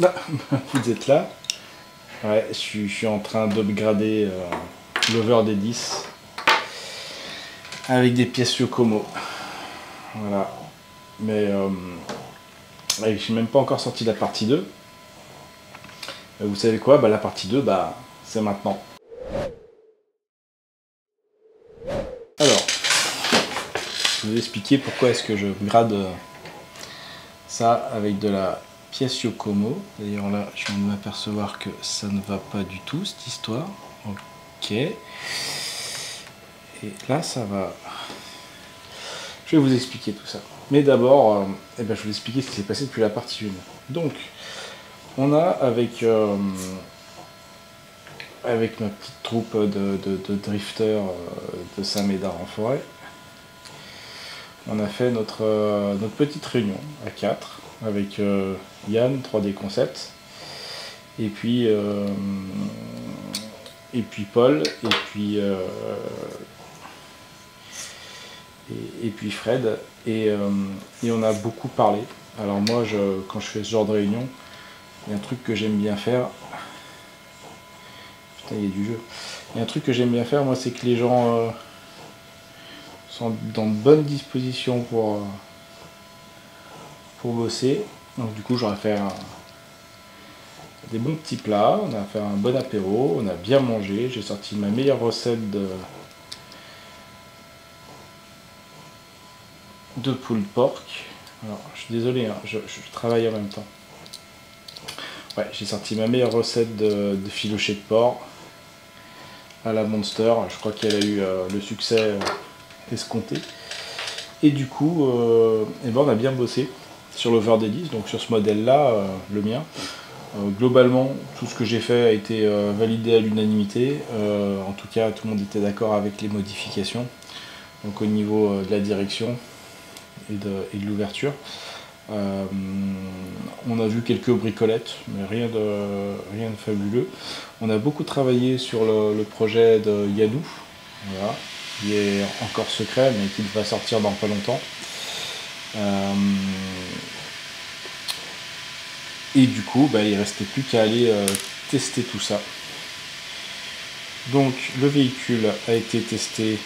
Ah, vous êtes là. Ouais, je suis en train d'upgrader l'over des 10 avec des pièces Yokomo. Voilà. Mais je suis même pas encore sorti de la partie 2. Vous savez quoi, la partie 2, c'est maintenant. Alors, je vais vous expliquer pourquoi est-ce que je grade ça avec de la pièce Yokomo. D'ailleurs là, je viens de m'apercevoir que ça ne va pas du tout, cette histoire. Ok. Et là, ça va. Je vais vous expliquer tout ça. Mais d'abord, je vais vous expliquer ce qui s'est passé depuis la partie 1. Donc, on a avec ma petite troupe de drifters de Saint-Médard en forêt, on a fait notre petite réunion à 4 avec Yann, 3D Concept, et puis Paul, et puis Fred, et on a beaucoup parlé. Alors moi, quand je fais ce genre de réunion, il y a un truc que j'aime bien faire. Putain, il y a du jeu. Il y a un truc que j'aime bien faire, moi, c'est que les gens sont dans de bonnes dispositions pour bosser. Donc du coup, j'aurais fait des bons petits plats, on a fait un bon apéro, on a bien mangé. J'ai sorti ma meilleure recette de pulled pork. Alors, je suis désolé, hein, je travaille en même temps. Ouais, j'ai sorti ma meilleure recette de filoché de porc à la Monster. Je crois qu'elle a eu le succès escompté. Et du coup, on a bien bossé sur l'over des 10, donc sur ce modèle-là, le mien. Globalement, tout ce que j'ai fait a été validé à l'unanimité. En tout cas, tout le monde était d'accord avec les modifications. Donc au niveau de la direction et de l'ouverture. On a vu quelques bricolettes, mais rien de fabuleux. On a beaucoup travaillé sur le projet de Yanou, voilà, qui est encore secret, mais qui va sortir dans pas longtemps. Et du coup, il ne restait plus qu'à aller tester tout ça. Donc le véhicule a été testé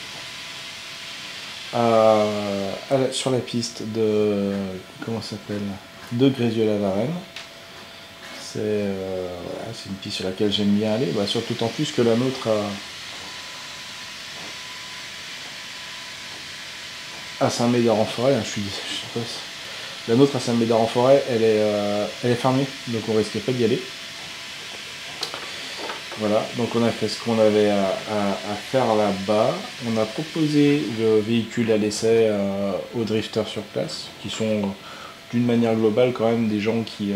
sur la piste de de Grézieux-la-Varenne. C'est une piste sur laquelle j'aime bien aller, surtout en plus que la nôtre à Saint-Médard-en-Forêt, je sais pas, la nôtre à Saint-Médard-en-Forêt, elle est fermée, donc on risquait pas d'y aller. Voilà, donc on a fait ce qu'on avait à faire là-bas. On a proposé le véhicule à l'essai aux drifters sur place, qui sont d'une manière globale quand même des gens qui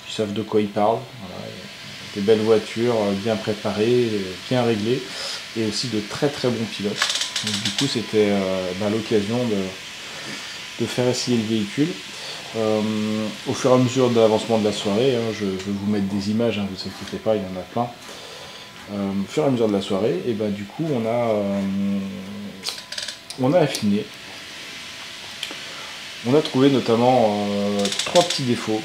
savent de quoi ils parlent. Voilà. Des belles voitures, bien préparées, bien réglées, et aussi de très très bons pilotes. Donc, du coup, c'était l'occasion de faire essayer le véhicule. Au fur et à mesure de l'avancement de la soirée, je vais vous mettre des images, vous inquiétez pas, il y en a plein. Au fur et à mesure de la soirée, et du coup on a affiné. On a trouvé notamment 3 petits défauts,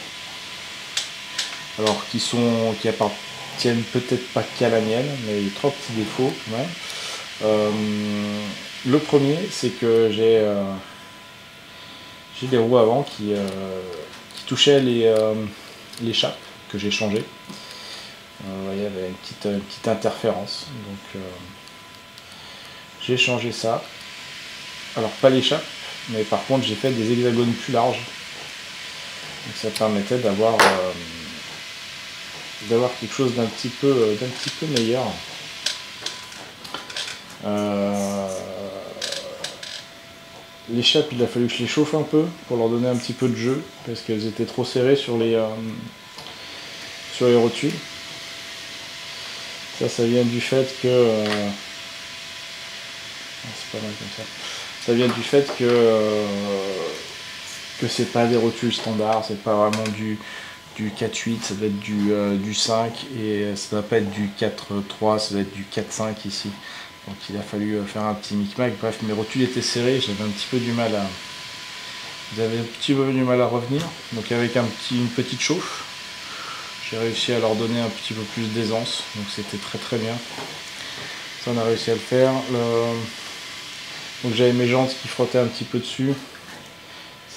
alors qui appartiennent peut-être pas qu'à la mienne, mais 3 petits défauts. Ouais. Le premier, c'est que j'ai des roues avant qui touchaient l'échappe que j'ai changé. Il y avait une petite interférence, donc j'ai changé ça. Alors pas l'échappe, mais par contre j'ai fait des hexagones plus larges, donc ça permettait d'avoir quelque chose d'un petit peu meilleur. L'échappe, il a fallu que je les chauffe un peu pour leur donner un petit peu de jeu, parce qu'elles étaient trop serrées sur les rotules. Ça vient du fait que... c'est pas mal comme ça. Ça vient du fait que c'est pas des rotules standards, c'est pas vraiment du 4.8, ça doit être du 5, et ça doit pas être du 4.3, ça doit être du 4.5 ici. Donc il a fallu faire un petit micmac. Bref, mes rotules étaient serrées, j'avais un petit peu du mal Ils avaient un petit peu du mal à revenir, donc avec une petite chauffe, j'ai réussi à leur donner un petit peu plus d'aisance, donc c'était très très bien. Ça, on a réussi à le faire. Donc j'avais mes jantes qui frottaient un petit peu dessus.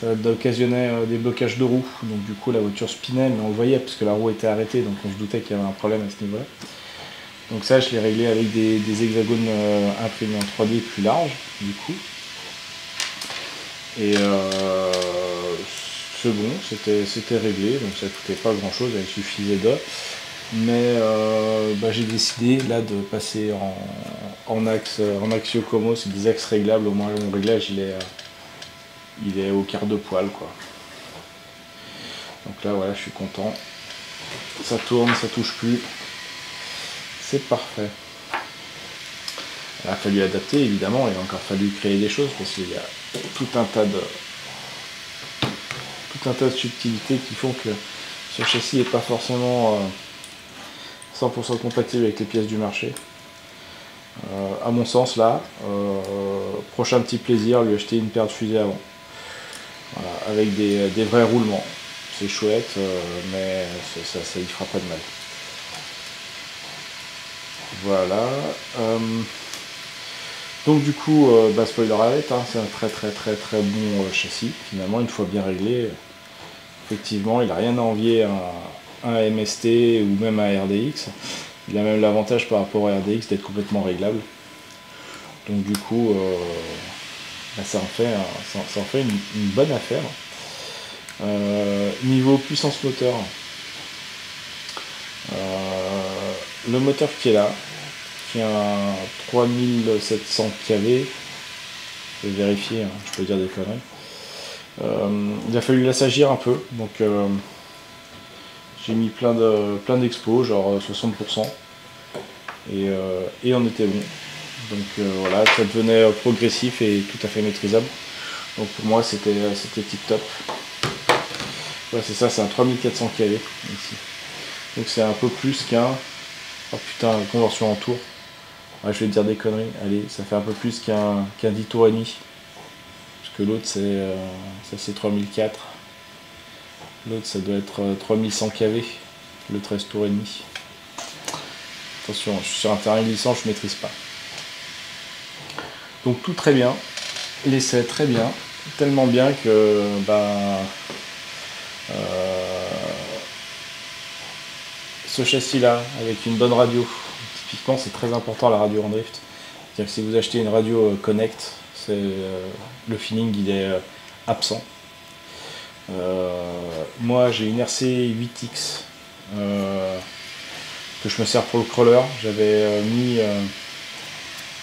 Ça occasionnait des blocages de roues, donc du coup la voiture spinait, mais on le voyait parce que la roue était arrêtée, donc on se doutait qu'il y avait un problème à ce niveau-là. Donc ça, je l'ai réglé avec des hexagones imprimés en 3D plus larges, du coup. Et c'est bon, c'était réglé, donc ça coûtait pas grand-chose, il suffisait de. Mais j'ai décidé là de passer en Axio Como, c'est des axes réglables, au moins mon réglage il est au quart de poil quoi. Donc là voilà, je suis content. Ça tourne, ça touche plus. C'est parfait. Il a fallu adapter évidemment, il a encore fallu créer des choses parce qu'il y a tout un tas de subtilités qui font que ce châssis n'est pas forcément 100% compatible avec les pièces du marché. À mon sens là, prochain petit plaisir, lui acheter une paire de fusées avant. Voilà, avec des vrais roulements. C'est chouette, mais ça y fera pas de mal. Voilà. Donc du coup, spoiler alert, hein, c'est un très bon châssis. Finalement, une fois bien réglé, effectivement, il n'a rien à envier à un MST ou même à un RDX. Il a même l'avantage par rapport à RDX d'être complètement réglable. Donc du coup, ça en fait une bonne affaire. Niveau puissance moteur, le moteur qui est là, qui a un 3700 kV, je vais vérifier, hein, je peux dire des conneries. Il a fallu l'assagir un peu, donc j'ai mis plein d'expos, genre 60%, et on était bon. Donc voilà, ça devenait progressif et tout à fait maîtrisable. Donc pour moi c'était tip top. Ouais, c'est ça, c'est un 3400 kV ici. Donc c'est un peu plus qu'un... Oh putain, conversion en tour. Ouais, je vais te dire des conneries. Allez, ça fait un peu plus qu'un 10 tours et demi. Parce que l'autre c'est 3004. L'autre ça doit être 3100 kV. Le 13 tours et demi. Attention, je suis sur un terrain glissant, je maîtrise pas. Donc tout très bien. L'essai très bien. Tellement bien que ce châssis là avec une bonne radio, typiquement c'est très important la radio en drift, c'est-à-dire que si vous achetez une radio Connect, le feeling il est absent. Moi j'ai une RC 8X que je me sers pour le crawler. J'avais mis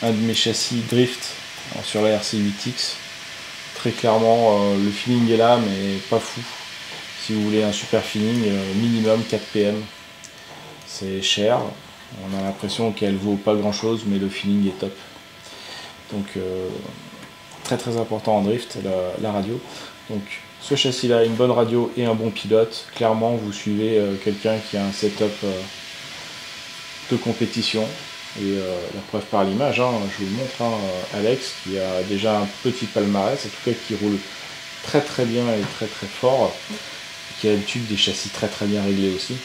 un de mes châssis drift sur la RC 8X. Très clairement le feeling est là mais pas fou. Si vous voulez un super feeling, minimum 4 PM. C'est cher, on a l'impression qu'elle vaut pas grand chose, mais le feeling est top. Donc très important en drift, la radio. Donc ce châssis là, une bonne radio et un bon pilote. Clairement vous suivez quelqu'un qui a un setup de compétition. Et la preuve par l'image, hein, je vous le montre, hein, Alex qui a déjà un petit palmarès, en tout cas qui roule très bien et très fort, qui a l'habitude des châssis très bien réglés aussi.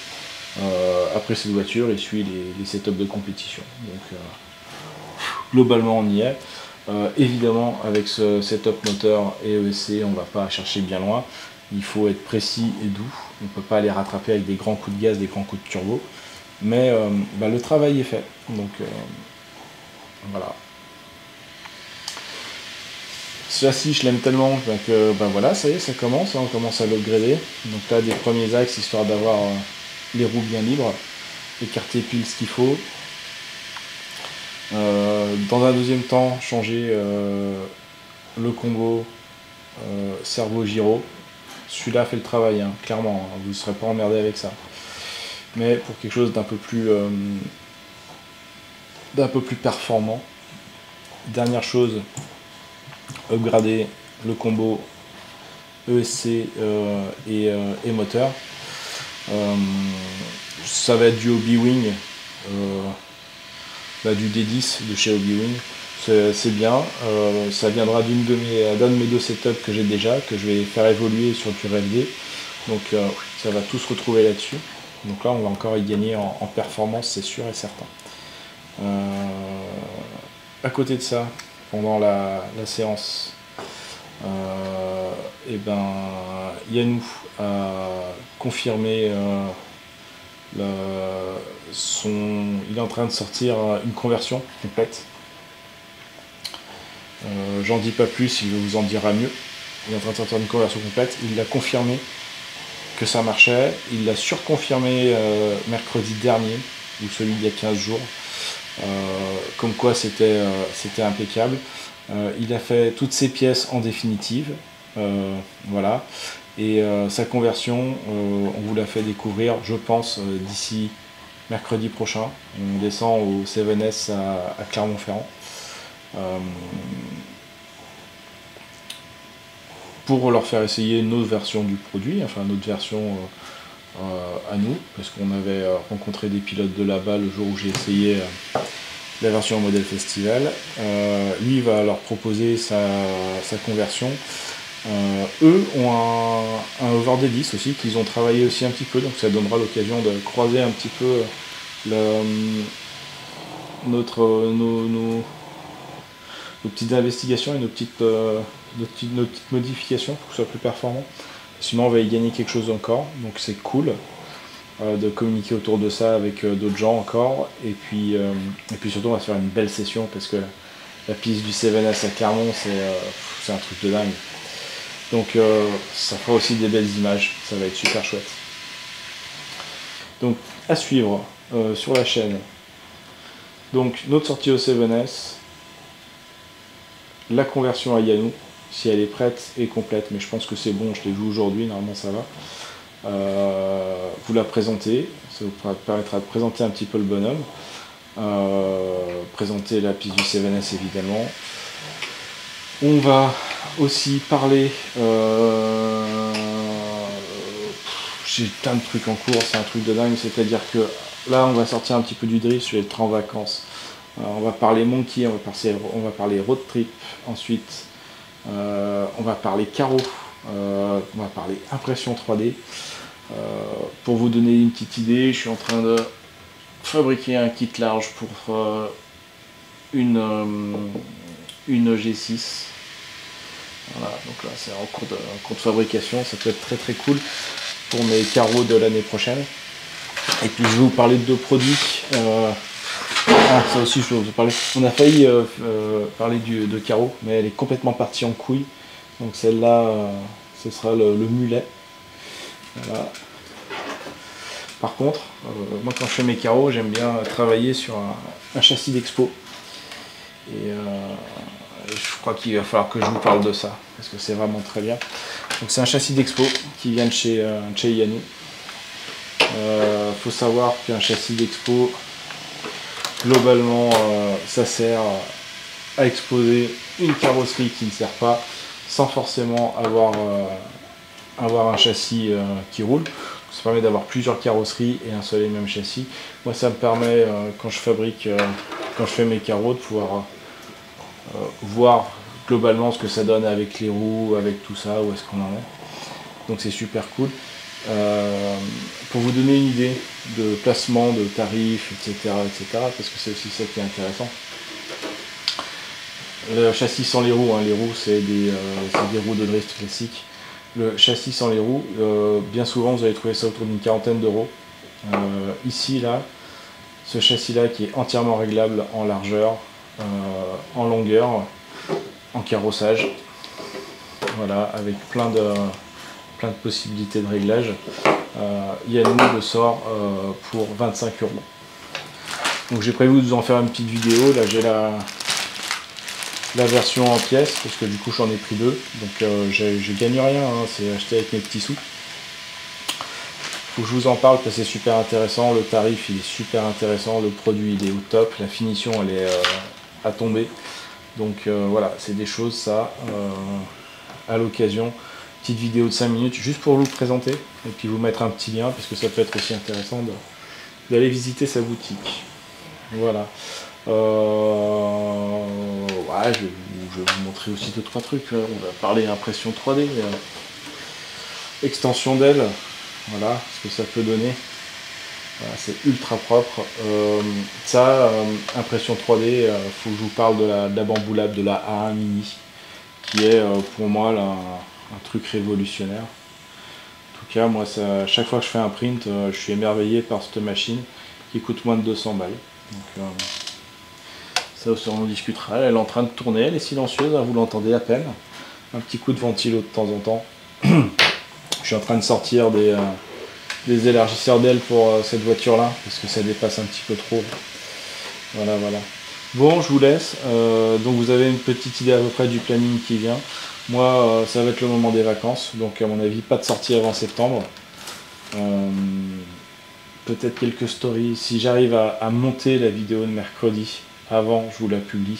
Après cette voiture, il suit les setups de compétition. Donc globalement on y est. Évidemment avec ce setup moteur et ESC, on ne va pas chercher bien loin. Il faut être précis et doux. On ne peut pas aller rattraper avec des grands coups de gaz, des grands coups de turbo. Mais le travail est fait. Donc voilà. Ce châssis, je l'aime tellement que voilà, ça y est, ça commence. On commence à l'upgrader. Donc là, des premiers axes, histoire d'avoir les roues bien libres, écarter pile ce qu'il faut. Dans un deuxième temps, changer le combo servo-gyro. Celui-là fait le travail, hein, clairement, hein, vous ne serez pas emmerdé avec ça. Mais pour quelque chose d'un peu plus performant. Dernière chose, upgrader le combo ESC et moteur. Ça va être du Hobby Wing, du D10 de chez Hobby Wing. c'est bien. Ça viendra d'un de mes deux setups que j'ai déjà, que je vais faire évoluer sur du RFD. Donc ça va tout se retrouver là-dessus. Donc là, on va encore y gagner en performance, c'est sûr et certain. À côté de ça, pendant la séance, et ben, Yannou a confirmé il est en train de sortir une conversion complète. J'en dis pas plus, il vous en dira mieux. Il est en train de sortir une conversion complète. Il l'a confirmé que ça marchait. Il l'a surconfirmé mercredi dernier, ou celui d'il y a 15 jours. Comme quoi c'était impeccable. Il a fait toutes ses pièces en définitive. Voilà. Et sa conversion, on vous l'a fait découvrir, je pense, d'ici mercredi prochain. On descend au 7S à Clermont-Ferrand. Pour leur faire essayer une autre version du produit, enfin une autre version à nous, parce qu'on avait rencontré des pilotes de là-bas le jour où j'ai essayé la version modèle festival. Lui va leur proposer sa conversion. Eux ont un over des 10 aussi, qu'ils ont travaillé aussi un petit peu, donc ça donnera l'occasion de croiser un petit peu nos petites investigations et nos petites modifications pour que ce soit plus performant. Sinon on va y gagner quelque chose encore, donc c'est cool de communiquer autour de ça avec d'autres gens encore. Et puis surtout on va se faire une belle session parce que la piste du 7S à Clermont c'est un truc de dingue. Donc ça fera aussi des belles images, ça va être super chouette. Donc à suivre sur la chaîne. Donc notre sortie au 7S, la conversion à Yannou, si elle est prête et complète, mais je pense que c'est bon, je l'ai vu aujourd'hui, normalement ça va. Vous la présentez, ça vous permettra de présenter un petit peu le bonhomme, présenter la piste du 7S évidemment. On va aussi parler, j'ai plein de trucs en cours, c'est un truc de dingue, c'est-à-dire que là on va sortir un petit peu du drift, je vais être en vacances. On va parler monkey, on va parler road trip, ensuite on va parler carreau, on va parler impression 3D. Pour vous donner une petite idée, je suis en train de fabriquer un kit large pour une G6. Voilà, donc là c'est en cours de fabrication, ça peut être très très cool pour mes carreaux de l'année prochaine. Et puis je vais vous parler de deux produits. Ça aussi je vais vous parler. On a failli parler de carreau, mais elle est complètement partie en couille. Donc celle-là, ce sera le mulet. Voilà. Par contre, moi quand je fais mes carreaux, j'aime bien travailler sur un châssis d'expo. Et je crois qu'il va falloir que je vous parle de ça, parce que c'est vraiment très bien. Donc c'est un châssis d'expo qui vient de chez Yannou. Faut savoir qu'un châssis d'expo, globalement, ça sert à exposer une carrosserie qui ne sert pas, sans forcément avoir un châssis qui roule. Ça permet d'avoir plusieurs carrosseries et un seul et même châssis. Moi ça me permet, quand je fais mes carreaux, de pouvoir voir globalement ce que ça donne avec les roues, avec tout ça, où est-ce qu'on en est. Donc c'est super cool. Pour vous donner une idée de placement, de tarifs, etc., parce que c'est aussi ça qui est intéressant. Le châssis sans les roues, hein, les roues c'est des roues de drift classiques. Le châssis sans les roues, bien souvent vous allez trouver ça autour d'une quarantaine d'euros. Ici, là, ce châssis-là qui est entièrement réglable en largeur, en longueur, en carrossage. Voilà, avec plein de possibilités de réglage. Yannou le sort pour 25 €. Donc j'ai prévu de vous en faire une petite vidéo. Là j'ai la version en pièces, parce que du coup j'en ai pris deux. Donc je gagne rien, hein, c'est acheté avec mes petits sous. Faut que je vous en parle parce que c'est super intéressant. Le tarif il est super intéressant, le produit il est au top, la finition elle est à tomber. Donc voilà, c'est des choses ça, à l'occasion. Petite vidéo de 5 minutes juste pour vous le présenter et puis vous mettre un petit lien parce que ça peut être aussi intéressant d'aller visiter sa boutique. Voilà. ouais, je vais vous montrer aussi 2-3 trucs. On va parler impression 3D, extension d'aile, voilà ce que ça peut donner. Voilà, c'est ultra propre. Impression 3D, faut que je vous parle de la Bambu Lab, de la A1 Mini, qui est pour moi là, un truc révolutionnaire. En tout cas, moi, chaque fois que je fais un print, je suis émerveillé par cette machine qui coûte moins de 200 balles. Donc, ça aussi, on en discutera. Elle est en train de tourner, elle est silencieuse, hein, vous l'entendez à peine. Un petit coup de ventilo de temps en temps. Je suis en train de sortir des élargisseurs d'aile pour cette voiture là, parce que ça dépasse un petit peu trop. Voilà. Bon, je vous laisse. Donc vous avez une petite idée à peu près du planning qui vient. Moi, ça va être le moment des vacances, donc à mon avis, pas de sortie avant septembre. Peut-être quelques stories. Si j'arrive à monter la vidéo de mercredi avant, je vous la publie.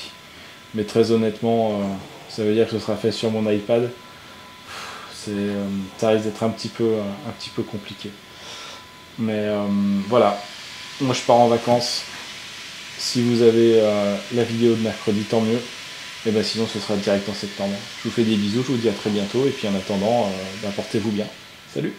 Mais très honnêtement, ça veut dire que ce sera fait sur mon iPad. Ça risque d'être un petit peu compliqué. Mais voilà, moi je pars en vacances. Si vous avez la vidéo de mercredi, tant mieux. Et ben sinon ce sera direct en septembre. Je vous fais des bisous, je vous dis à très bientôt. Et puis en attendant, portez-vous bien. Salut!